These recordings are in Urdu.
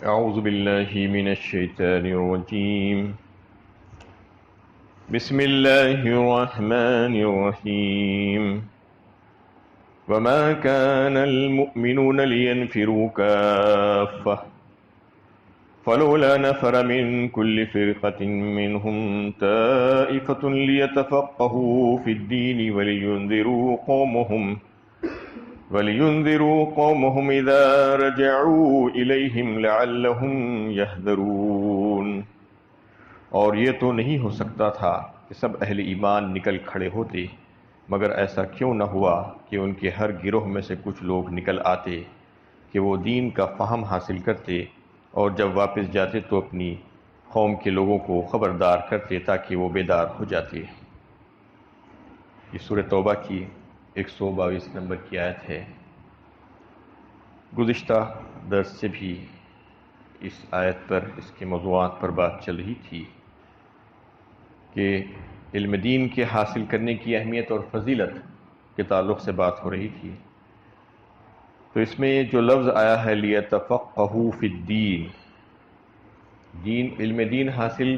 أعوذ بالله من الشيطان الرجيم. بسم الله الرحمن الرحيم. وما كان المؤمنون لينفروا كافة فلولا نفر من كل فرقة منهم طائفة ليتفقهوا في الدين ولينذروا قومهم إذا رجعوا إليهم لعلهم يحذرون. اور یہ تو نہیں ہو سکتا تھا کہ سب اہل ایمان نکل کھڑے ہوتے، مگر ایسا کیوں نہ ہوا کہ ان کے ہر گروہ میں سے کچھ لوگ نکل آتے کہ وہ دین کا فہم حاصل کرتے، اور جب واپس جاتے تو اپنی قوم کے لوگوں کو خبردار کرتے تاکہ وہ بیدار ہو جاتے. یہ سورہ توبہ کی 122 نمبر کی آیت ہے. گزشتہ درس سے بھی اس آیت پر، اس کے موضوعات پر بات چل رہی تھی کہ علم دین کے حاصل کرنے کی اہمیت اور فضیلت کے تعلق سے بات ہو رہی تھی. تو اس میں جو لفظ آیا ہے لِيَتَفَقَّهُوا فِي الدِّينِ، علم دین حاصل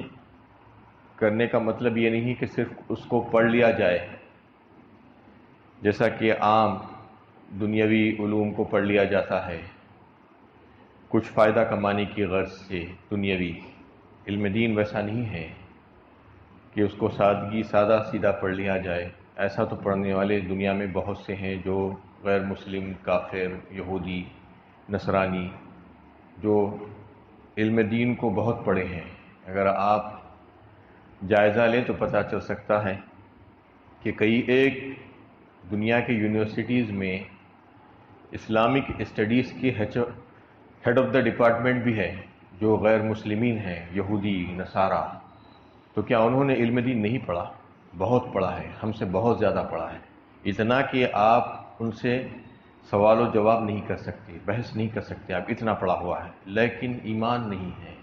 کرنے کا مطلب یہ نہیں کہ صرف اس کو پڑھ لیا جائے، جیسا کہ عام دنیاوی علوم کو پڑھ لیا جاتا ہے کچھ فائدہ کمانے کی غرض سے دنیاوی. علم دین ویسا نہیں ہے کہ اس کو سادہ سیدھا پڑھ لیا جائے. ایسا تو پڑھنے والے دنیا میں بہت سے ہیں جو غیر مسلم، کافر، یہودی، نصرانی، جو علم دین کو بہت پڑھے ہیں. اگر آپ جائزہ لیں تو پتہ چل سکتا ہے کہ ایک دنیا کے یونیورسٹیز میں اسلامک اسٹڈیز کی ہیڈ آف دا ڈپارٹمنٹ بھی ہے جو غیر مسلمین ہیں، یہودی، نصارہ. تو کیا انہوں نے علم دین نہیں پڑھا؟ بہت پڑھا ہے، ہم سے بہت زیادہ پڑھا ہے. اتنا کہ آپ ان سے سوال و جواب نہیں کر سکتے، بحث نہیں کر سکتے، آپ اتنا پڑھا ہوا ہے. لیکن ایمان نہیں ہے،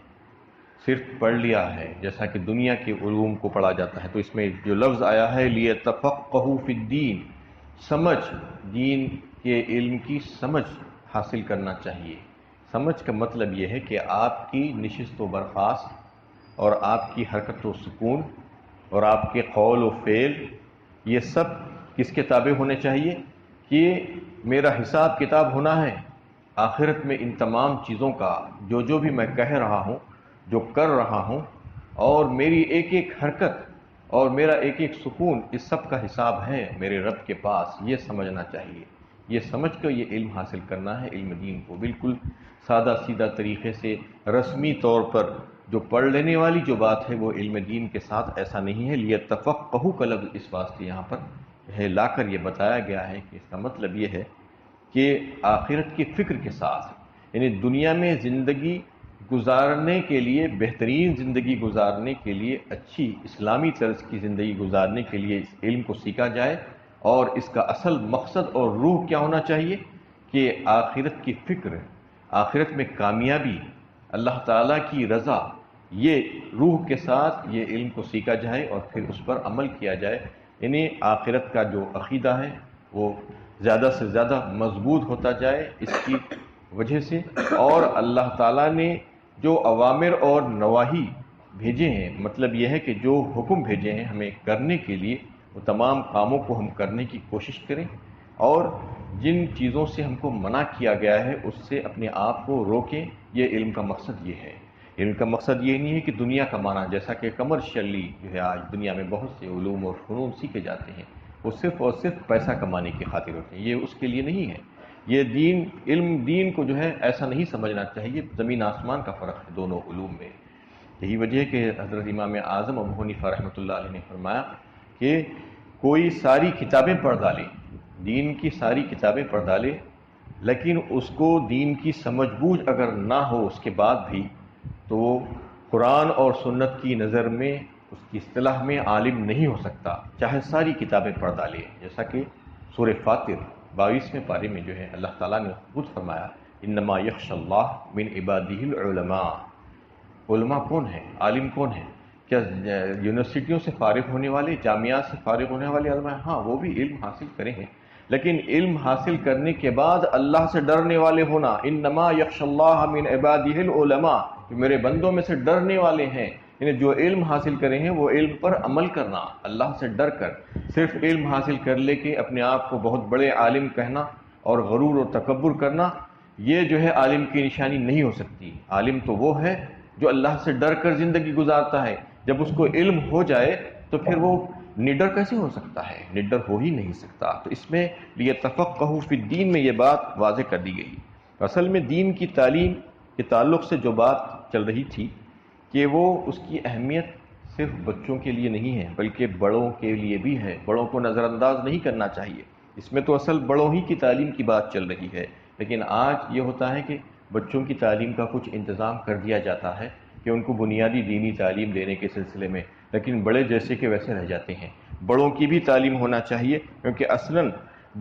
صرف پڑھ لیا ہے جیسا کہ دنیا کے علوم کو پڑھا جاتا ہے. تو اس میں جو لفظ آیا ہے لِيَتَفَقَّهُوا فِي الدِّينِ، سمجھ، دین کے علم کی سمجھ حاصل کرنا چاہیے. سمجھ کا مطلب یہ ہے کہ آپ کی نشست و برخاست اور آپ کی حرکت و سکون اور آپ کے قول و فعل، یہ سب کس کے تابع ہونے چاہیے؟ کہ میرا حساب کتاب ہونا ہے آخرت میں ان تمام چیزوں کا، جو بھی میں کہہ رہا ہوں، جو کر رہا ہوں، اور میری ایک ایک حرکت اور میرا ایک ایک سکون، اس سب کا حساب ہے میرے رب کے پاس. یہ سمجھنا چاہیے. یہ سمجھ کر یہ علم حاصل کرنا ہے. علم دین کو بالکل سادہ سیدھا طریقے سے رسمی طور پر جو پڑھ لینے والی جو بات ہے وہ علم دین کے ساتھ ایسا نہیں ہے. لِيَتَفَقَّهُوا کا لفظ اس واسطے یہاں پر ہے لا کر یہ بتایا گیا ہے کہ اس کا مطلب یہ ہے کہ آخرت کی فکر کے ساتھ، یعنی دنیا میں زندگی گزارنے کے لیے، بہترین زندگی گزارنے کے لیے، اچھی اسلامی طرز کی زندگی گزارنے کے لیے اس علم کو سیکھا جائے. اور اس کا اصل مقصد اور روح کیا ہونا چاہیے؟ کہ آخرت کی فکر، آخرت میں کامیابی، اللہ تعالیٰ کی رضا، یہ روح کے ساتھ یہ علم کو سیکھا جائے اور پھر اس پر عمل کیا جائے. یعنی آخرت کا جو عقیدہ ہے وہ زیادہ سے زیادہ مضبوط ہوتا جائے اس کی وجہ سے. اور اللہ تعالیٰ نے جو اوامر اور نواہی بھیجے ہیں، مطلب یہ ہے کہ جو حکم بھیجے ہیں ہمیں کرنے کے لیے، وہ تمام کاموں کو ہم کرنے کی کوشش کریں، اور جن چیزوں سے ہم کو منع کیا گیا ہے اس سے اپنے آپ کو روکیں. یہ علم کا مقصد یہ ہے. علم کا مقصد یہ نہیں ہے کہ دنیا کمانا، جیسا کہ کمرشلی جو ہے آج دنیا میں بہت سے علوم اور فنون سیکھے جاتے ہیں، وہ صرف اور صرف پیسہ کمانے کی خاطر ہوتے ہیں. یہ اس کے لیے نہیں ہے. یہ علم دین کو جو ہے ایسا نہیں سمجھنا چاہیے. زمین آسمان کا فرق ہے دونوں علوم میں. یہی وجہ ہے کہ حضرت امام اعظم ابو حنیفہ رحمۃ اللہ علیہ نے فرمایا کہ کوئی ساری کتابیں پڑھ ڈالے، دین کی ساری کتابیں پڑھ ڈالے، لیکن اس کو دین کی سمجھ بوجھ اگر نہ ہو اس کے بعد بھی، تو وہ قرآن اور سنت کی نظر میں، اس کی اصطلاح میں عالم نہیں ہو سکتا، چاہے ساری کتابیں پڑھ ڈالے. جیسا کہ سورہ فاطر 22ویں پارے میں جو ہے اللہ تعالیٰ نے خود فرمایا انما یخشی اللہ من عبادہ العلماء. علماء کون ہیں؟ عالم کون ہیں؟ کیا یونیورسٹیوں سے فارغ ہونے والے، جامعات سے فارغ ہونے والے علماء؟ ہاں، وہ بھی علم حاصل کرے ہیں، لیکن علم حاصل کرنے کے بعد اللہ سے ڈرنے والے ہونا، انما یخشی اللہ من عبادہ العلماء، جو میرے بندوں میں سے ڈرنے والے ہیں، یعنی جو علم حاصل کرے ہیں وہ علم پر عمل کرنا، اللہ سے ڈر کر۔ صرف علم حاصل کر لے کے اپنے آپ کو بہت بڑے عالم کہنا اور غرور و تکبر کرنا، یہ جو ہے عالم کی نشانی نہیں ہو سکتی۔ عالم تو وہ ہے جو اللہ سے ڈر کر زندگی گزارتا ہے۔ جب اس کو علم ہو جائے تو پھر وہ نڈر کیسے ہو سکتا ہے؟ نڈر ہو ہی نہیں سکتا۔ تو اس میں لیتفقہوا فی الدین میں یہ بات واضح کر دی گئی۔ اصل میں دین کی تعلیم کے تعلق سے جو بات چل رہی تھی کہ وہ اس کی اہمیت صرف بچوں کے لیے نہیں ہے بلکہ بڑوں کے لیے بھی ہے۔ بڑوں کو نظر انداز نہیں کرنا چاہیے۔ اس میں تو اصل بڑوں ہی کی تعلیم کی بات چل رہی ہے، لیکن آج یہ ہوتا ہے کہ بچوں کی تعلیم کا کچھ انتظام کر دیا جاتا ہے کہ ان کو بنیادی دینی تعلیم دینے کے سلسلے میں، لیکن بڑے جیسے کہ ویسے رہ جاتے ہیں۔ بڑوں کی بھی تعلیم ہونا چاہیے، کیونکہ اصلاً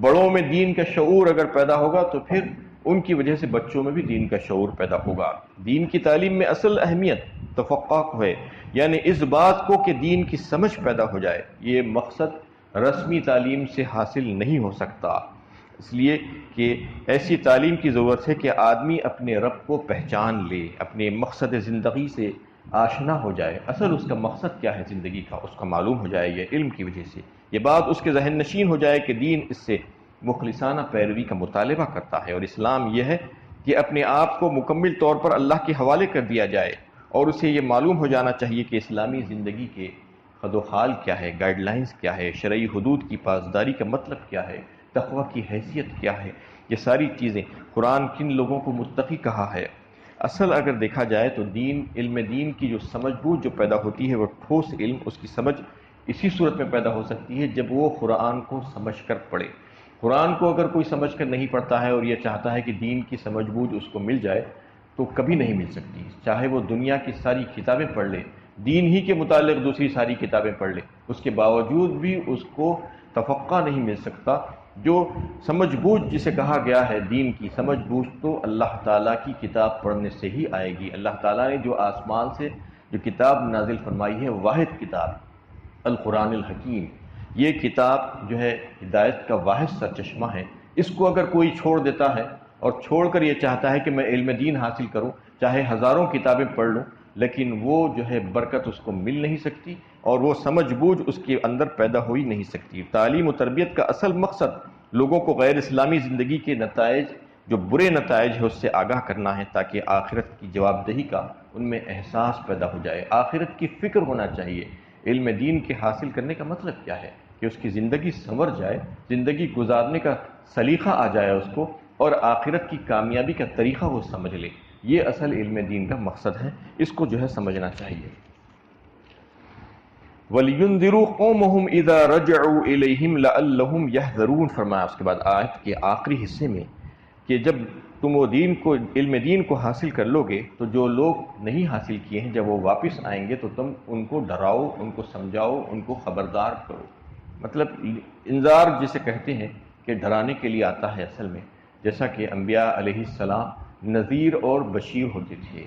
بڑوں میں دین کا شعور اگر پیدا ہوگا تو پھر ان کی وجہ سے بچوں میں بھی دین کا شعور پیدا ہوگا۔ دین کی تعلیم میں اصل اہمیت تفقہ ہے، یعنی اس بات کو کہ دین کی سمجھ پیدا ہو جائے۔ یہ مقصد رسمی تعلیم سے حاصل نہیں ہو سکتا، اس لیے کہ ایسی تعلیم کی ضرورت ہے کہ آدمی اپنے رب کو پہچان لے، اپنے مقصد زندگی سے آشنا ہو جائے۔ اصل اس کا مقصد کیا ہے زندگی کا، اس کا معلوم ہو جائے۔ یہ علم کی وجہ سے یہ بات اس کے ذہن نشین ہو جائے کہ دین اس سے مخلصانہ پیروی کا مطالبہ کرتا ہے، اور اسلام یہ ہے کہ اپنے آپ کو مکمل طور پر اللہ کے حوالے کر دیا جائے، اور اسے یہ معلوم ہو جانا چاہیے کہ اسلامی زندگی کے خد و خال کیا ہے، گائیڈ لائنز کیا ہے، شرعی حدود کی پاسداری کا مطلب کیا ہے، تقوی کی حیثیت کیا ہے۔ یہ ساری چیزیں قرآن کن لوگوں کو متقی کہا ہے۔ اصل اگر دیکھا جائے تو علم دین کی جو سمجھ بوجھ جو پیدا ہوتی ہے وہ ٹھوس علم، اس کی سمجھ اسی صورت میں پیدا ہو سکتی ہے جب وہ قرآن کو سمجھ کر پڑھے۔ قرآن کو اگر کوئی سمجھ کر نہیں پڑھتا ہے اور یہ چاہتا ہے کہ دین کی سمجھ بوجھ اس کو مل جائے تو کبھی نہیں مل سکتی، چاہے وہ دنیا کی ساری کتابیں پڑھ لے، دین ہی کے متعلق دوسری ساری کتابیں پڑھ لے، اس کے باوجود بھی اس کو تفقہ نہیں مل سکتا۔ جو سمجھ بوجھ جسے کہا گیا ہے، دین کی سمجھ بوجھ تو اللہ تعالیٰ کی کتاب پڑھنے سے ہی آئے گی۔ اللہ تعالیٰ نے جو آسمان سے جو کتاب نازل فرمائی ہے، واحد کتاب القرآن الحکیم، یہ کتاب جو ہے ہدایت کا واحد سرچشمہ ہے۔ اس کو اگر کوئی چھوڑ دیتا ہے اور چھوڑ کر یہ چاہتا ہے کہ میں علم دین حاصل کروں، چاہے ہزاروں کتابیں پڑھ لوں، لیکن وہ جو ہے برکت اس کو مل نہیں سکتی اور وہ سمجھ بوجھ اس کے اندر پیدا ہو ہی نہیں سکتی۔ تعلیم و تربیت کا اصل مقصد لوگوں کو غیر اسلامی زندگی کے نتائج، جو برے نتائج ہے، اس سے آگاہ کرنا ہے، تاکہ آخرت کی جواب دہی کا ان میں احساس پیدا ہو جائے۔ آخرت کی فکر ہونا چاہیے۔ علم دین کے حاصل کرنے کا مطلب کیا ہے کہ اس کی زندگی سنور جائے، زندگی گزارنے کا سلیقہ آ جائے اس کو، اور آخرت کی کامیابی کا طریقہ وہ سمجھ لے۔ یہ اصل علم دین کا مقصد ہے، اس کو جو ہے سمجھنا چاہیے۔ وَلْيُنذِرُوا قَوْمَهُمْ إِذَا رَجَعُوا إِلَيْهِمْ لَعَلَّهُمْ يَحْذَرُونَ فرمایا اس کے بعد آیت کے آخری حصے میں کہ جب تم وہ علم دین کو حاصل کر لو گے تو جو لوگ نہیں حاصل کیے ہیں جب وہ واپس آئیں گے تو تم ان کو ڈراؤ، ان کو سمجھاؤ، ان کو خبردار کرو۔ مطلب انذار جسے کہتے ہیں کہ ڈرانے کے لیے آتا ہے اصل میں، جیسا کہ انبیاء علیہ السلام نذیر اور بشیر ہوتے تھے،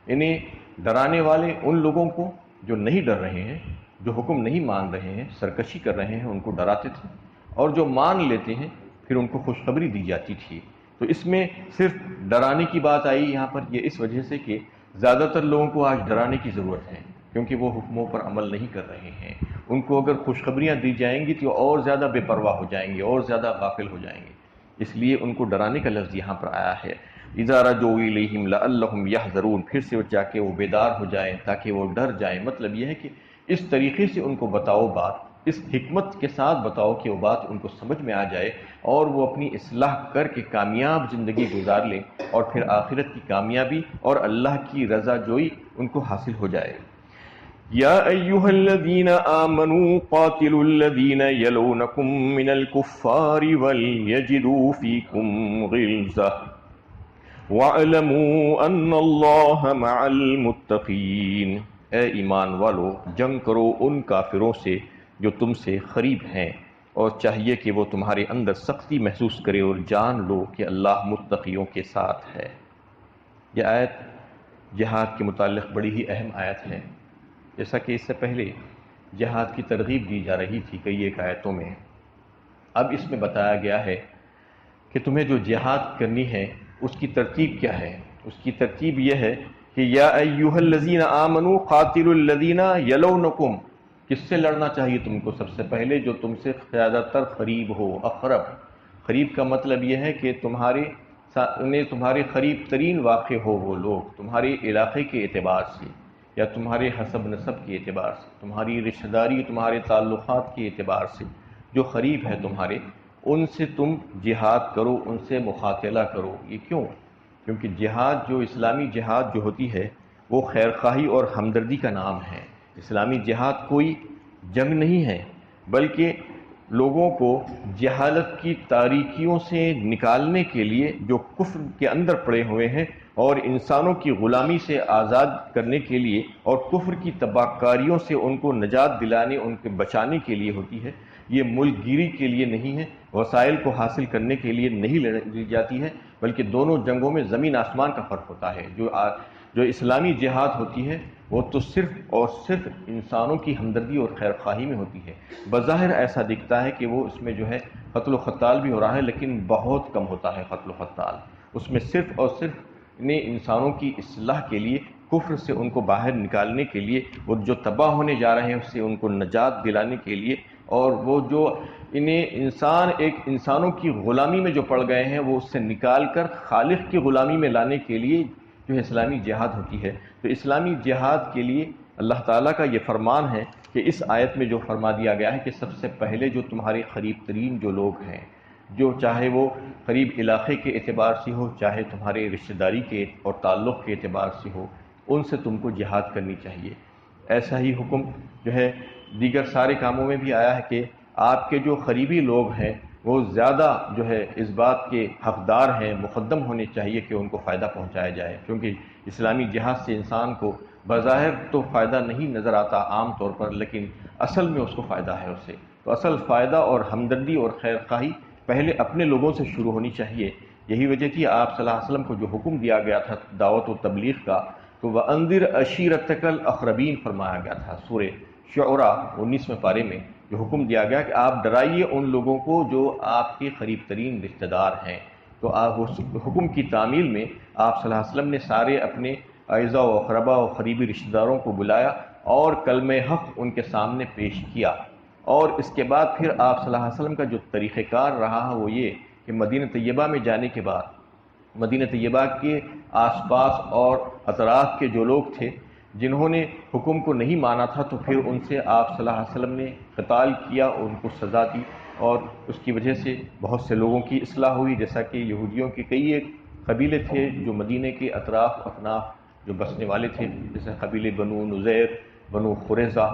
یعنی ڈرانے والے ان لوگوں کو جو نہیں ڈر رہے ہیں، جو حکم نہیں مان رہے ہیں، سرکشی کر رہے ہیں، ان کو ڈراتے تھے، اور جو مان لیتے ہیں پھر ان کو خوشخبری دی جاتی تھی۔ تو اس میں صرف ڈرانے کی بات آئی یہاں پر، یہ اس وجہ سے کہ زیادہ تر لوگوں کو آج ڈرانے کی ضرورت ہے، کیونکہ وہ حکموں پر عمل نہیں کر رہے ہیں۔ ان کو اگر خوشخبریاں دی جائیں گی تو اور زیادہ بے پرواہ ہو جائیں گے، اور زیادہ غافل ہو جائیں گے، اس لیے ان کو ڈرانے کا لفظ یہاں پر آیا ہے۔ اِذَا رَجَعُوا إِلَيْهِمْ لَعَلَّهُمْ يَحْذَرُونَ، پھر سے جا کے وہ بیدار ہو جائیں تاکہ وہ ڈر جائیں۔ مطلب یہ ہے کہ اس طریقے سے ان کو بتاؤ بات، اس حکمت کے ساتھ بتاؤ کہ وہ بات ان کو سمجھ میں آ جائے اور وہ اپنی اصلاح کر کے کامیاب زندگی گزار لیں، اور پھر آخرت کی کامیابی اور اللہ کی رضا جوئی ان کو حاصل ہو جائے۔ یا ایھا الذین آمنوا قاتلوا الذین یلونکم من الکفار ولیجدوا فیکم غلظہ وَاعْلَمُوا أَنَّ اللَّهَ مَعَ الْمُتَّقِينَ، اے ایمان والو جنگ کرو ان کافروں سے جو تم سے قریب ہیں، اور چاہیے کہ وہ تمہارے اندر سختی محسوس کرے اور جان لو کہ اللہ متقیوں کے ساتھ ہے۔ یہ آیت جہاد کے متعلق بڑی ہی اہم آیت ہے، جیسا کہ اس سے پہلے جہاد کی ترغیب دی جا رہی تھی کئی ایک آیتوں میں، اب اس میں بتایا گیا ہے کہ تمہیں جو جہاد کرنی ہے اس کی ترتیب کیا ہے. اس کی ترتیب یہ ہے کہ یا ایھا الذین آمنوا قاتلوا الذین یلونکم. کس سے لڑنا چاہیے تم کو؟ سب سے پہلے جو تم سے زیادہ تر قریب ہو. اقرب، قریب کا مطلب یہ ہے کہ تمہارے قریب ترین واقع ہو، وہ لوگ تمہارے علاقے کے اعتبار سے یا تمہارے حسب نسب کے اعتبار سے، تمہاری رشتہ داری، تمہارے تعلقات کے اعتبار سے جو قریب ہے تمہارے، ان سے تم جہاد کرو، ان سے مقاتلہ کرو. یہ کیوں؟ کیونکہ جہاد، جو اسلامی جہاد جو ہوتی ہے وہ خیرخواہی اور ہمدردی کا نام ہے. اسلامی جہاد کوئی جنگ نہیں ہے، بلکہ لوگوں کو جہالت کی تاریکیوں سے نکالنے کے لیے، جو کفر کے اندر پڑے ہوئے ہیں، اور انسانوں کی غلامی سے آزاد کرنے کے لیے، اور کفر کی تباہ کاریوں سے ان کو نجات دلانے، ان کے بچانے کے لیے ہوتی ہے. یہ ملک گیری کے لیے نہیں ہے، وسائل کو حاصل کرنے کے لیے نہیں لڑی جاتی ہے، بلکہ دونوں جنگوں میں زمین آسمان کا فرق ہوتا ہے. جو اسلامی جہاد ہوتی ہے وہ تو صرف اور صرف انسانوں کی ہمدردی اور خیرخواہی میں ہوتی ہے. بظاہر ایسا دکھتا ہے کہ وہ اس میں جو ہے قتل و قتال بھی ہو رہا ہے، لیکن بہت کم ہوتا ہے قتل و قتال. اس میں صرف اور صرف انسانوں کی اصلاح کے لیے، کفر سے ان کو باہر نکالنے کے لیے، وہ جو تباہ ہونے جا رہے ہیں اس سے ان کو نجات دلانے کے لیے، اور وہ جو انسانوں کی غلامی میں جو پڑ گئے ہیں وہ اس سے نکال کر خالق کی غلامی میں لانے کے لیے جو اسلامی جہاد ہوتی ہے. تو اسلامی جہاد کے لیے اللہ تعالیٰ کا یہ فرمان ہے کہ اس آیت میں جو فرما دیا گیا ہے کہ سب سے پہلے جو تمہارے قریب ترین جو لوگ ہیں، جو چاہے وہ قریب علاقے کے اعتبار سے ہو، چاہے تمہارے رشتہ داری کے اور تعلق کے اعتبار سے ہو، ان سے تم کو جہاد کرنی چاہیے. ایسا ہی حکم جو ہے دیگر سارے کاموں میں بھی آیا ہے کہ آپ کے جو قریبی لوگ ہیں وہ زیادہ جو ہے اس بات کے حقدار ہیں، مقدم ہونے چاہیے کہ ان کو فائدہ پہنچایا جائے. کیونکہ اسلامی جہاد سے انسان کو بظاہر تو فائدہ نہیں نظر آتا عام طور پر، لیکن اصل میں اس کو فائدہ ہے اس سے. تو اصل فائدہ اور ہمدردی اور خیرخواہی پہلے اپنے لوگوں سے شروع ہونی چاہیے. یہی وجہ تھی آپ صلی اللہ علیہ وسلم کو جو حکم دیا گیا تھا دعوت و تبلیغ کا، تو وَأَنذِرْ عَشِيرَتَكَ الْأَقْرَبِينَ فرمایا گیا تھا سورہ شعراء 19ویں پارے میں. جو حکم دیا گیا کہ آپ ڈرائیے ان لوگوں کو جو آپ کے قریب ترین رشتہ دار ہیں. تو آپ اس حکم کی تعمیل میں آپ صلی اللہ علیہ وسلم نے سارے اپنے اعزاء و اقربا و قریبی رشتہ داروں کو بلایا اور کلمہ حق ان کے سامنے پیش کیا. اور اس کے بعد پھر آپ صلی اللہ علیہ وسلم کا جو طریقہ کار رہا وہ یہ کہ مدینہ طیبہ میں جانے کے بعد مدینہ طیبہ کے آس پاس اور اطراف کے جو لوگ تھے جنہوں نے حکم کو نہیں مانا تھا، تو پھر ان سے آپ صلی اللہ علیہ وسلم نے قتال کیا، ان کو سزا دی، اور اس کی وجہ سے بہت سے لوگوں کی اصلاح ہوئی. جیسا کہ یہودیوں کے کئی ایک قبیلے تھے جو مدینہ کے اطراف اکناف جو بسنے والے تھے، جیسے قبیلے بنو نذیر، بنو قریظہ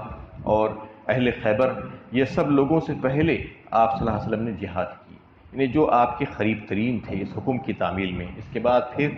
اور اہل خیبر. یہ سب لوگوں سے پہلے آپ صلی اللہ علیہ وسلم نے جہاد کی، یعنی جو آپ کے قریب ترین تھے اس حکم کی تعمیل میں. اس کے بعد پھر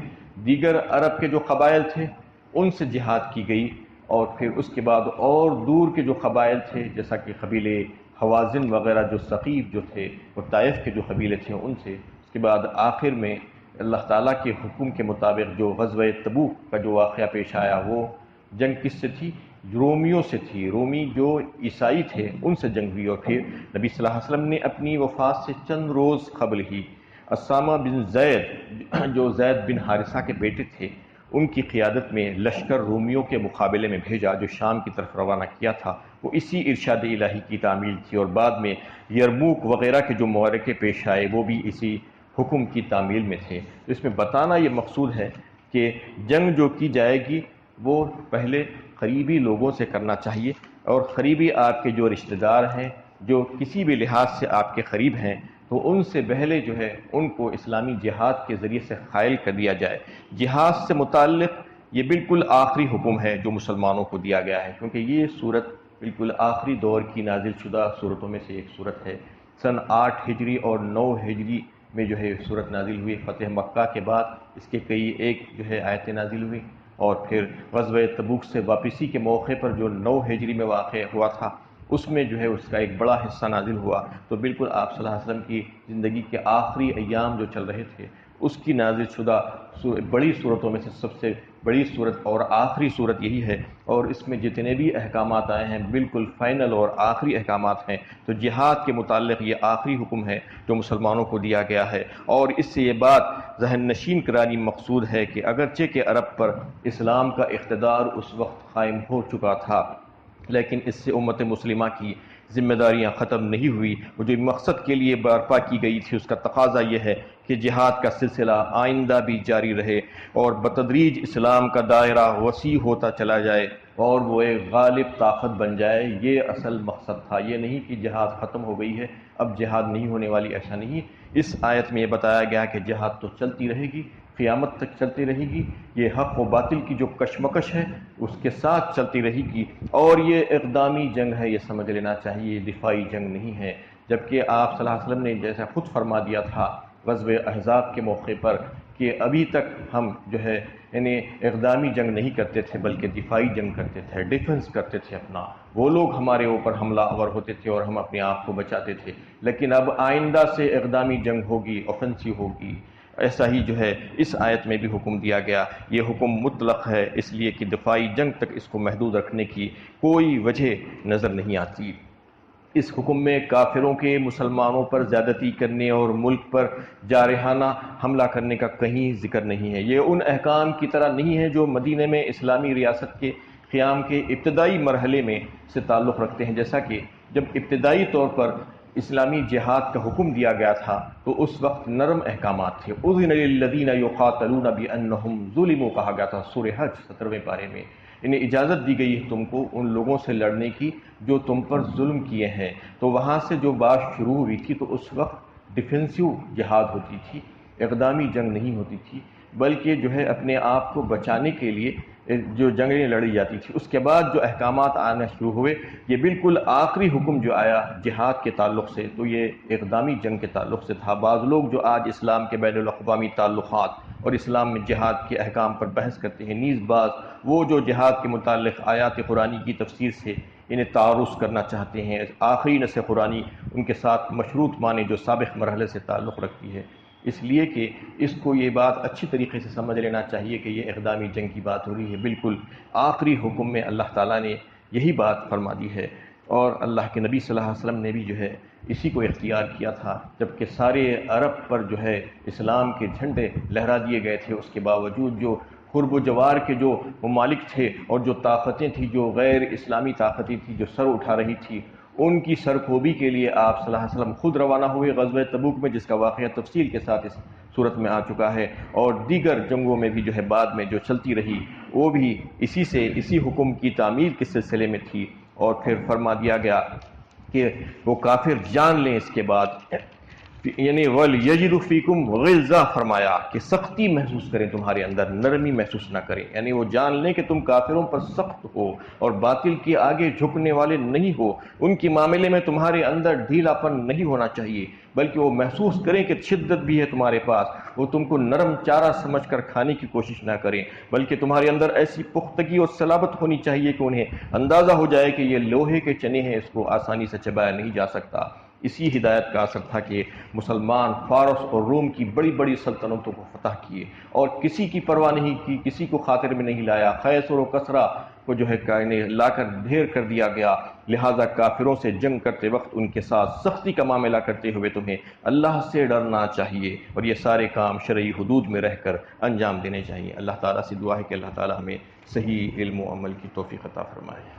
دیگر عرب کے جو قبائل تھے ان سے جہاد کی گئی، اور پھر اس کے بعد اور دور کے جو قبائل تھے جیسا کہ قبیلے حوازن وغیرہ جو ثقیف جو تھے اور طائف کے جو قبیلے تھے ان سے. اس کے بعد آخر میں اللہ تعالیٰ کے حکم کے مطابق جو غزوہ تبوک کا جو واقعہ پیش آیا، وہ جنگ کس سے تھی؟ رومیوں سے تھی. رومی جو عیسائی تھے ان سے جنگ ہوئی. اور پھر نبی صلی اللہ علیہ وسلم نے اپنی وفات سے چند روز قبل ہی اسامہ بن زید جو زید بن حارثہ کے بیٹے تھے ان کی قیادت میں لشکر رومیوں کے مقابلے میں بھیجا جو شام کی طرف روانہ کیا تھا. وہ اسی ارشاد الہی کی تعمیل تھی، اور بعد میں یرموک وغیرہ کے جو معرکے پیش آئے وہ بھی اسی حکم کی تعمیل میں تھے. اس میں بتانا یہ مقصود ہے کہ جنگ جو کی جائے گی وہ پہلے قریبی لوگوں سے کرنا چاہیے، اور قریبی آپ کے جو رشتہ دار ہیں جو کسی بھی لحاظ سے آپ کے قریب ہیں تو ان سے پہلے جو ہے ان کو اسلامی جہاد کے ذریعے سے قائل کر دیا جائے. جہاد سے متعلق یہ بالکل آخری حکم ہے جو مسلمانوں کو دیا گیا ہے، کیونکہ یہ صورت بالکل آخری دور کی نازل شدہ صورتوں میں سے ایک صورت ہے. سن 8 ہجری اور 9 ہجری میں جو ہے صورت نازل ہوئی. فتح مکہ کے بعد اس کے کئی ایک جو ہے آیتیں نازل ہوئی، اور پھر غزوہ تبوک سے واپسی کے موقع پر جو 9 ہجری میں واقع ہوا تھا اس میں جو ہے اس کا ایک بڑا حصہ نازل ہوا. تو بالکل آپ صلی اللہ علیہ وسلم کی زندگی کے آخری ایام جو چل رہے تھے اس کی نازل شدہ بڑی صورتوں میں سے سب سے بڑی صورت اور آخری صورت یہی ہے، اور اس میں جتنے بھی احکامات آئے ہیں بالکل فائنل اور آخری احکامات ہیں۔ تو جہاد کے متعلق یہ آخری حکم ہے جو مسلمانوں کو دیا گیا ہے، اور اس سے یہ بات ذہن نشین کرانی مقصود ہے کہ اگرچہ کہ عرب پر اسلام کا اقتدار اس وقت قائم ہو چکا تھا، لیکن اس سے امت مسلمہ کی ذمہ داریاں ختم نہیں ہوئی۔ وہ جو مقصد کے لیے برپا کی گئی تھی اس کا تقاضا یہ ہے کہ جہاد کا سلسلہ آئندہ بھی جاری رہے اور بتدریج اسلام کا دائرہ وسیع ہوتا چلا جائے اور وہ ایک غالب طاقت بن جائے۔ یہ اصل مقصد تھا، یہ نہیں کہ جہاد ختم ہو گئی ہے اب جہاد نہیں ہونے والی، ایسا نہیں۔ اس آیت میں یہ بتایا گیا کہ جہاد تو چلتی رہے گی، قیامت تک چلتی رہے گی، یہ حق و باطل کی جو کشمکش ہے اس کے ساتھ چلتی رہے گی، اور یہ اقدامی جنگ ہے، یہ سمجھ لینا چاہیے، دفاعی جنگ نہیں ہے۔ جبکہ آپ صلی اللہ علیہ وسلم نے جیسا خود فرما دیا تھا غزوہ احزاب کے موقع پر کہ ابھی تک ہم جو ہے یعنی اقدامی جنگ نہیں کرتے تھے بلکہ دفاعی جنگ کرتے تھے، ڈیفنس کرتے تھے اپنا، وہ لوگ ہمارے اوپر حملہ آور ہوتے تھے اور ہم اپنے آپ کو بچاتے تھے، لیکن اب آئندہ سے اقدامی جنگ ہوگی، اوفنسیو ہوگی۔ ایسا ہی جو ہے اس آیت میں بھی حکم دیا گیا، یہ حکم مطلق ہے، اس لیے کہ دفاعی جنگ تک اس کو محدود رکھنے کی کوئی وجہ نظر نہیں آتی۔ اس حکم میں کافروں کے مسلمانوں پر زیادتی کرنے اور ملک پر جارحانہ حملہ کرنے کا کہیں ذکر نہیں ہے۔ یہ ان احکام کی طرح نہیں ہے جو مدینہ میں اسلامی ریاست کے قیام کے ابتدائی مرحلے میں سے تعلق رکھتے ہیں، جیسا کہ جب ابتدائی طور پر اسلامی جہاد کا حکم دیا گیا تھا تو اس وقت نرم احکامات تھے۔ اذن للذین یقاتلون بانہم ظلموا کہا گیا تھا سورہ حج 17ویں پارے میں، انہیں اجازت دی گئی ہے تم کو ان لوگوں سے لڑنے کی جو تم پر ظلم کیے ہیں۔ تو وہاں سے جو بات شروع ہوئی تھی تو اس وقت ڈیفینسو جہاد ہوتی تھی، اقدامی جنگ نہیں ہوتی تھی، بلکہ جو ہے اپنے آپ کو بچانے کے لیے جو جنگیں لڑی جاتی تھی۔ اس کے بعد جو احکامات آنا شروع ہوئے، یہ بالکل آخری حکم جو آیا جہاد کے تعلق سے تو یہ اقدامی جنگ کے تعلق سے تھا۔ بعض لوگ جو آج اسلام کے بین الاقوامی تعلقات اور اسلام میں جہاد کے احکام پر بحث کرتے ہیں، نیز بعض وہ جو جہاد کے متعلق آیات قرآنی کی تفسیر سے انہیں تعارض کرنا چاہتے ہیں، آخری نص قرآنی ان کے ساتھ مشروط مانے جو سابق مرحلے سے تعلق رکھتی ہے، اس لیے کہ اس کو یہ بات اچھی طریقے سے سمجھ لینا چاہیے کہ یہ اقدامی جنگ کی بات ہو رہی ہے۔ بالکل آخری حکم میں اللہ تعالیٰ نے یہی بات فرما دی ہے، اور اللہ کے نبی صلی اللہ علیہ وسلم نے بھی جو ہے اسی کو اختیار کیا تھا، جبکہ سارے عرب پر جو ہے اسلام کے جھنڈے لہرا دیے گئے تھے، اس کے باوجود جو قرب و جوار کے جو ممالک تھے اور جو طاقتیں تھیں جو غیر اسلامی طاقتیں تھیں جو سر اٹھا رہی تھی، ان کی سرکوبی کے لیے آپ صلی اللہ علیہ وسلم خود روانہ ہوئے غزوہ تبوک میں، جس کا واقعہ تفصیل کے ساتھ اس صورت میں آ چکا ہے، اور دیگر جنگوں میں بھی جو ہے بعد میں جو چلتی رہی وہ بھی اسی حکم کی تعمیل کے سلسلے میں تھی۔ اور پھر فرما دیا گیا کہ وہ کافر جان لیں اس کے بعد، یعنی وَلْيَجِدُ فِيكُمْ غِلْظَةً فرمایا کہ سختی محسوس کریں، تمہارے اندر نرمی محسوس نہ کریں، یعنی وہ جان لیں کہ تم کافروں پر سخت ہو اور باطل کے آگے جھکنے والے نہیں ہو، ان کے معاملے میں تمہارے اندر ڈھیلا پن نہیں ہونا چاہیے، بلکہ وہ محسوس کریں کہ شدت بھی ہے تمہارے پاس، وہ تم کو نرم چارہ سمجھ کر کھانے کی کوشش نہ کریں، بلکہ تمہارے اندر ایسی پختگی اور صلابت ہونی چاہیے کہ انہیں اندازہ ہو جائے کہ یہ لوہے کے چنے ہیں، اس کو آسانی سے چبایا نہیں جا سکتا۔ اسی ہدایت کا اثر تھا کہ مسلمان فارس اور روم کی بڑی بڑی سلطنتوں کو فتح کیے اور کسی کی پرواہ نہیں کی، کسی کو خاطر میں نہیں لایا، خیسر و کسرا کو جو ہے لا کر ڈھیر کر دیا گیا۔ لہٰذا کافروں سے جنگ کرتے وقت ان کے ساتھ سختی کا معاملہ کرتے ہوئے تمہیں اللہ سے ڈرنا چاہیے، اور یہ سارے کام شرعی حدود میں رہ کر انجام دینے چاہیے۔ اللہ تعالیٰ سے دعا ہے کہ اللہ تعالیٰ ہمیں صحیح علم و عمل کی توفیق عطا فرمائے۔